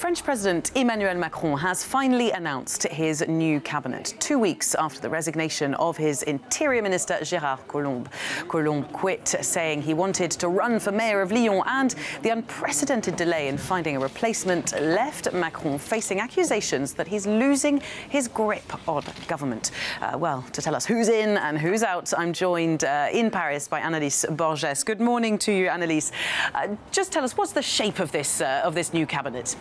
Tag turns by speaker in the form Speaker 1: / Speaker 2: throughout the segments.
Speaker 1: French President Emmanuel Macron has finally announced his new cabinet 2 weeks after the resignation of his Interior Minister Gérard Collomb. Collomb quit, saying he wanted to run for mayor of Lyon, and the unprecedented delay in finding a replacement left Macron facing accusations that he's losing his grip on government. Well, to tell us who's in and who's out, I'm joined in Paris by Annelise Borges. Good morning to you, Annelise. Just tell us, what's the shape of this new cabinet?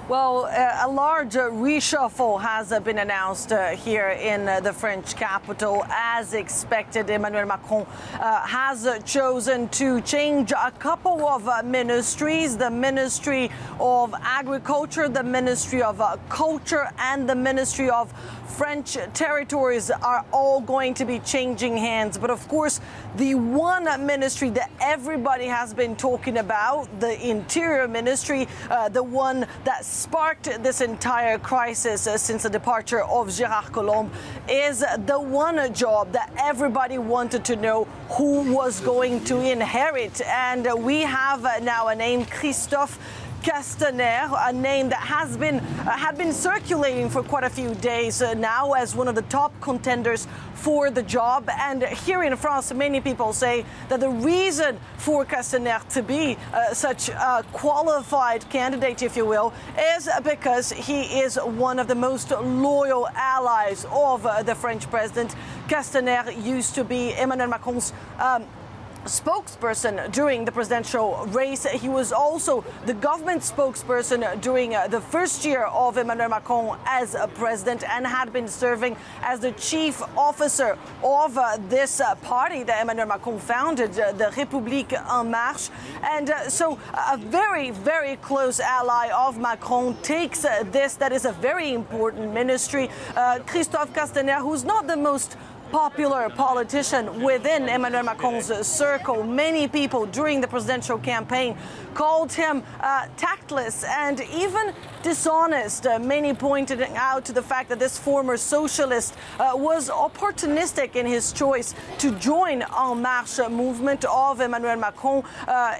Speaker 2: Well, a large reshuffle has been announced here in the French capital. As expected, Emmanuel Macron has chosen to change a couple of ministries: the Ministry of Agriculture, the Ministry of Culture, and the Ministry of French Territories are all going to be changing hands. But of course, the one ministry that everybody has been talking about, the Interior Ministry, the one that sparked this entire crisis since the departure of Gérard Collomb, is the one job that everybody wanted to know who was going to inherit. And we have now a name, Christophe Castaner, a name that had been circulating for quite a few days now as one of the top contenders for the job. And here in France, many people say that the reason for Castaner to be such a qualified candidate, if you will, is because he is one of the most loyal allies of the French president. Castaner used to be Emmanuel Macron's spokesperson during the presidential race. He was also the government spokesperson during the first year of Emmanuel Macron as a president, and had been serving as the chief officer of this party that Emmanuel Macron founded, the République En Marche. And so a very, very close ally of Macron takes this, that is a very important ministry. Christophe Castaner, who's not the most popular politician within Emmanuel Macron's circle. Many people during the presidential campaign called him tactless and even dishonest. Many pointed out to the fact that this former socialist was opportunistic in his choice to join En Marche movement of Emmanuel Macron.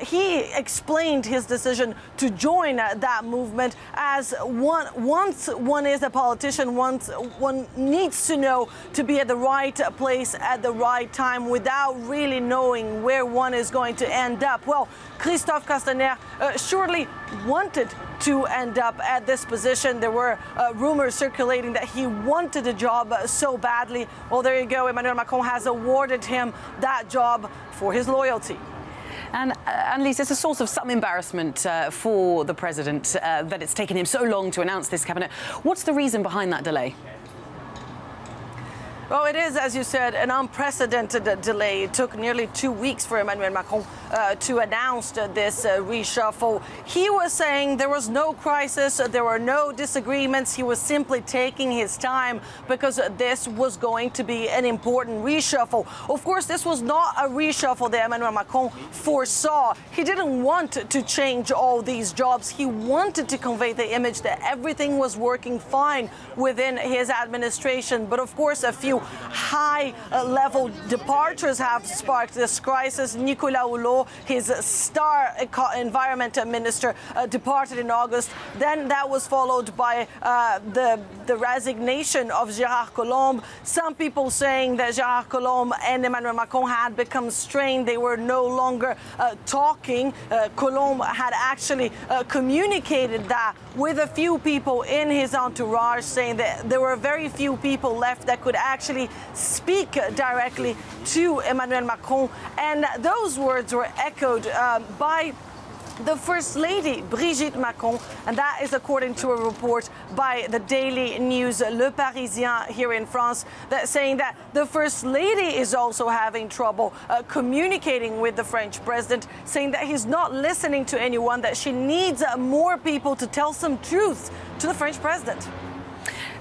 Speaker 2: He explained his decision to join that movement as once one is a politician, once one needs to know to be at the right place at the right time without really knowing where one is going to end up. Well, Christophe Castaner surely wanted to end up at this position. There were rumors circulating that he wanted a job so badly. Well, there you go. Emmanuel Macron has awarded him that job for his loyalty.
Speaker 1: And Annelise, it's a source of some embarrassment for the president that it's taken him so long to announce this cabinet. What's the reason behind that delay?
Speaker 2: Well, it is, as you said, an unprecedented delay. It took nearly 2 weeks for Emmanuel Macron to announce this reshuffle. He was saying there was no crisis, there were no disagreements. He was simply taking his time because this was going to be an important reshuffle. Of course, this was not a reshuffle that Emmanuel Macron foresaw. He didn't want to change all these jobs. He wanted to convey the image that everything was working fine within his administration. But of course, a few high-level departures have sparked this crisis. Nicolas Hulot, his star environment minister, departed in August. Then that was followed by the resignation of Gérard Collomb. Some people saying that Gérard Collomb and Emmanuel Macron had become strained. They were no longer talking. Collomb had actually communicated that with a few people in his entourage, saying that there were very few people left that could actually speak directly to Emmanuel Macron. And those words were echoed by the First Lady, Brigitte Macron, and that is according to a report by the daily news Le Parisien here in France, that saying that the First Lady is also having trouble communicating with the French president, saying that he's not listening to anyone, that she needs more people to tell some truth to the French president.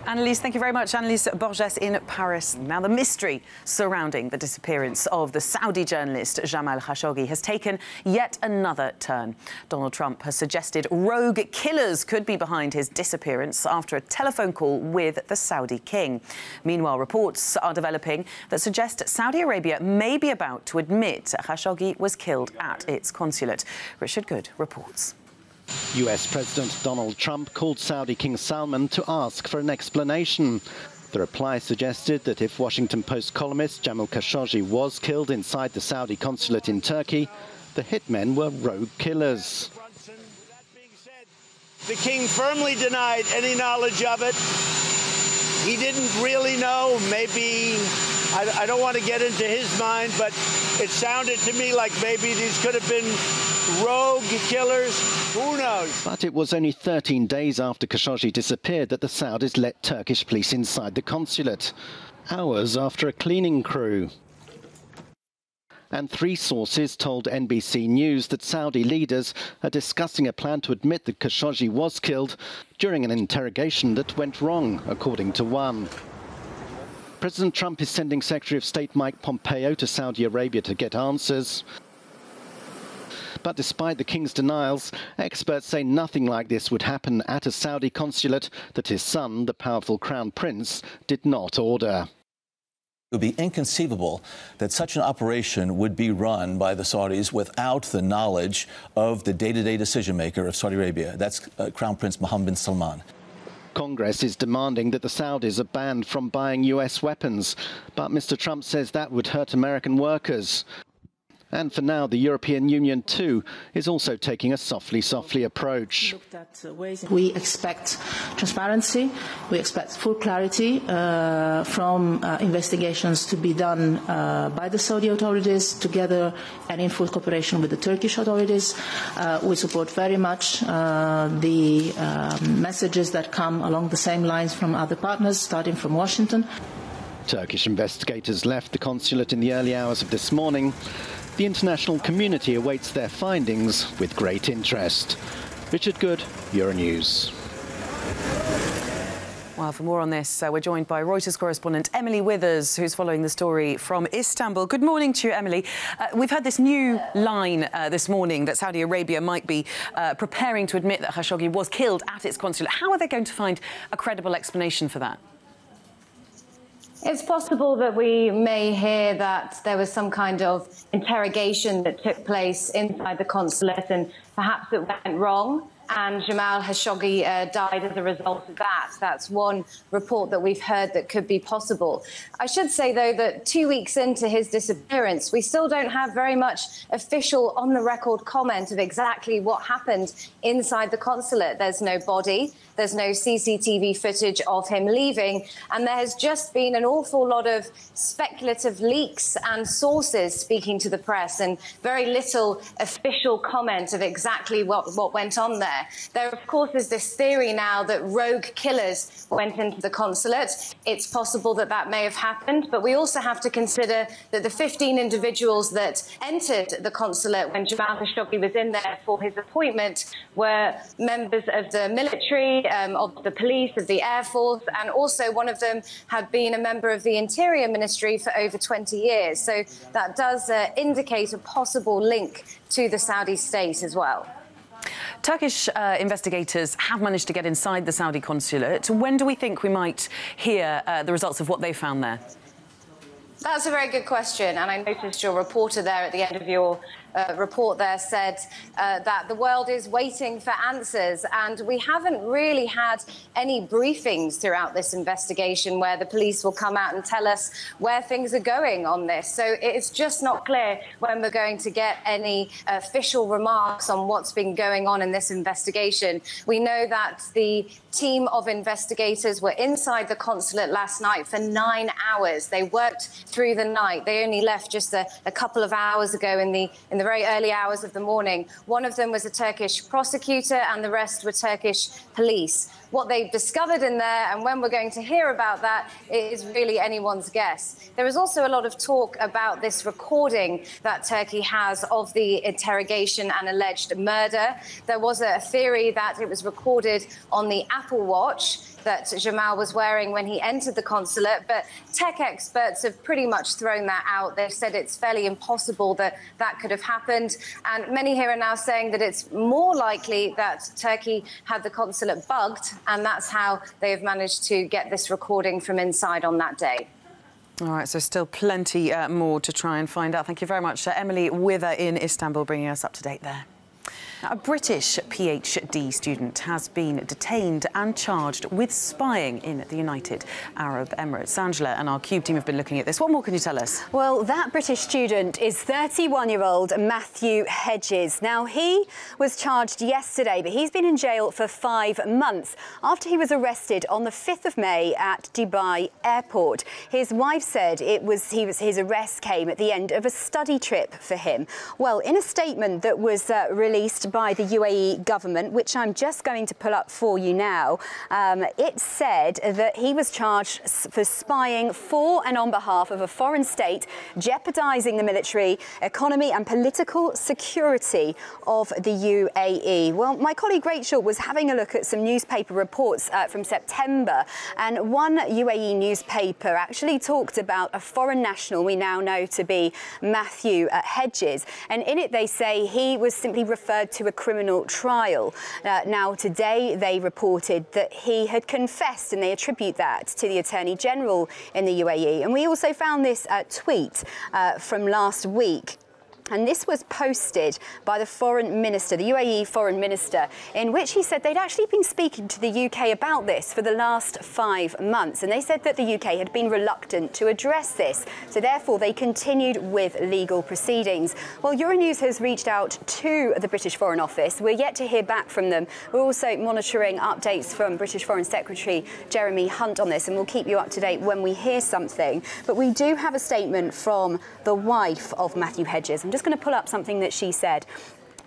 Speaker 1: Annelise, thank you very much. Annelise Borges in Paris. Now, the mystery surrounding the disappearance of the Saudi journalist Jamal Khashoggi has taken yet another turn. Donald Trump has suggested rogue killers could be behind his disappearance after a telephone call with the Saudi king. Meanwhile, reports are developing that suggest Saudi Arabia may be about to admit Khashoggi was killed at its consulate. Richard Good reports.
Speaker 3: US President Donald Trump called Saudi King Salman to ask for an explanation. The reply suggested that if Washington Post columnist Jamal Khashoggi was killed inside the Saudi consulate in Turkey, the hitmen were rogue killers.
Speaker 4: The king firmly denied any knowledge of it. He didn't really know. Maybe, I don't want to get into his mind, but it sounded to me like maybe these could have been rogue killers. Who knows?
Speaker 3: But it was only 13 days after Khashoggi disappeared that the Saudis let Turkish police inside the consulate, hours after a cleaning crew. And 3 sources told NBC News that Saudi leaders are discussing a plan to admit that Khashoggi was killed during an interrogation that went wrong, according to one. President Trump is sending Secretary of State Mike Pompeo to Saudi Arabia to get answers. But despite the king's denials, experts say nothing like this would happen at a Saudi consulate that his son, the powerful crown prince, did not order.
Speaker 5: It would be inconceivable that such an operation would be run by the Saudis without the knowledge of the day-to-day decision-maker of Saudi Arabia. That's Crown Prince Mohammed bin Salman.
Speaker 3: Congress is demanding that the Saudis are banned from buying US weapons, but Mr. Trump says that would hurt American workers. And for now, the European Union, too, is also taking a softly approach.
Speaker 6: We expect transparency, we expect full clarity from investigations to be done by the Saudi authorities together and in full cooperation with the Turkish authorities. We support very much the messages that come along the same lines from other partners, starting from Washington.
Speaker 3: Turkish investigators left the consulate in the early hours of this morning. The international community awaits their findings with great interest. Richard Good, Euronews.
Speaker 1: Well, for more on this, we're joined by Reuters correspondent Emily Withers, who's following the story from Istanbul. Good morning to you, Emily. We've had this new line this morning that Saudi Arabia might be preparing to admit that Khashoggi was killed at its consulate. How are they going to find a credible explanation for that?
Speaker 7: It's possible that we may hear that there was some kind of interrogation that took place inside the consulate and perhaps it went wrong and Jamal Khashoggi died as a result of that. That's one report that we've heard that could be possible. I should say, though, that 2 weeks into his disappearance, we still don't have very much official on-the-record comment of exactly what happened inside the consulate. There's no body. There's no CCTV footage of him leaving. And there has just been an awful lot of speculative leaks and sources speaking to the press and very little official comment of exactly what went on there. There, of course, is this theory now that rogue killers went into the consulate. It's possible that that may have happened, but we also have to consider that the 15 individuals that entered the consulate when Jamal Khashoggi was in there for his appointment were members of the military, of the police, of the Air Force, and also one of them had been a member of the Interior Ministry for over 20 years. So that does indicate a possible link to the Saudi state as well.
Speaker 1: Turkish investigators have managed to get inside the Saudi consulate. When do we think we might hear the results of what they found there?
Speaker 7: That's a very good question, and I noticed your reporter there at the end of your report there said that the world is waiting for answers, and we haven't really had any briefings throughout this investigation where the police will come out and tell us where things are going on this. So it's just not clear when we're going to get any official remarks on what's been going on in this investigation. We know that the team of investigators were inside the consulate last night for 9 hours. They worked through the night. They only left just a couple of hours ago in the very early hours of the morning. One of them was a Turkish prosecutor and the rest were Turkish police. What they've discovered in there and when we're going to hear about that is really anyone's guess. There is also a lot of talk about this recording that Turkey has of the interrogation and alleged murder. There was a theory that it was recorded on the Apple Watch that Jamal was wearing when he entered the consulate, but tech experts have pretty much thrown that out. They've said it's fairly impossible that that could have happened, and many here are now saying that it's more likely that Turkey had the consulate bugged, and that's how they have managed to get this recording from inside on that day.
Speaker 1: All right, so still plenty more to try and find out. Thank you very much, Emily Wither in Istanbul, bringing us up to date there. A British PhD student has been detained and charged with spying in the United Arab Emirates. Angela and our Cube team have been looking at this. What more can you tell us?
Speaker 8: Well, that British student is 31-year-old Matthew Hedges. Now, he was charged yesterday, but he's been in jail for 5 months after he was arrested on the 5th of May at Dubai Airport. His wife said his arrest came at the end of a study trip for him. Well, in a statement that was released by the UAE government, which I'm just going to pull up for you now, it said that he was charged for spying for and on behalf of a foreign state, jeopardising the military, economy and political security of the UAE. Well, my colleague Rachel was having a look at some newspaper reports from September, and one UAE newspaper actually talked about a foreign national we now know to be Matthew Hedges, and in it they say he was simply referred to a criminal trial. Now, today they reported that he had confessed, and they attribute that to the Attorney General in the UAE. And we also found this tweet from last week. And this was posted by the foreign minister, the UAE foreign minister, in which he said they'd actually been speaking to the UK about this for the last 5 months. And they said that the UK had been reluctant to address this. So therefore, they continued with legal proceedings. Well, Euronews has reached out to the British Foreign Office. We're yet to hear back from them. We're also monitoring updates from British Foreign Secretary Jeremy Hunt on this, and we'll keep you up to date when we hear something. But we do have a statement from the wife of Matthew Hedges. I'm just going to pull up something that she said.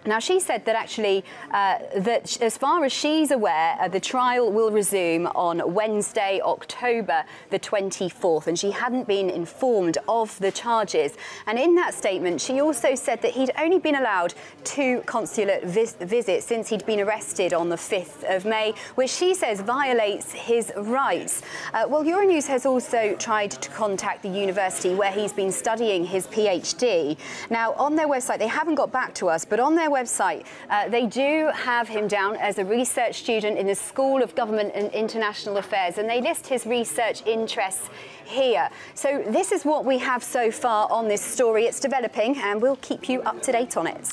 Speaker 8: Now, she said that actually, that as far as she's aware, the trial will resume on Wednesday, October the 24th, and she hadn't been informed of the charges. And in that statement, she also said that he'd only been allowed 2 consulate visits since he'd been arrested on the 5th of May, which she says violates his rights. Well, Euronews has also tried to contact the university where he's been studying his PhD. Now, on their website, they haven't got back to us, but on their website, they do have him down as a research student in the School of Government and International Affairs, and they list his research interests here. So this is what we have so far on this story. It's developing, and we'll keep you up to date on it.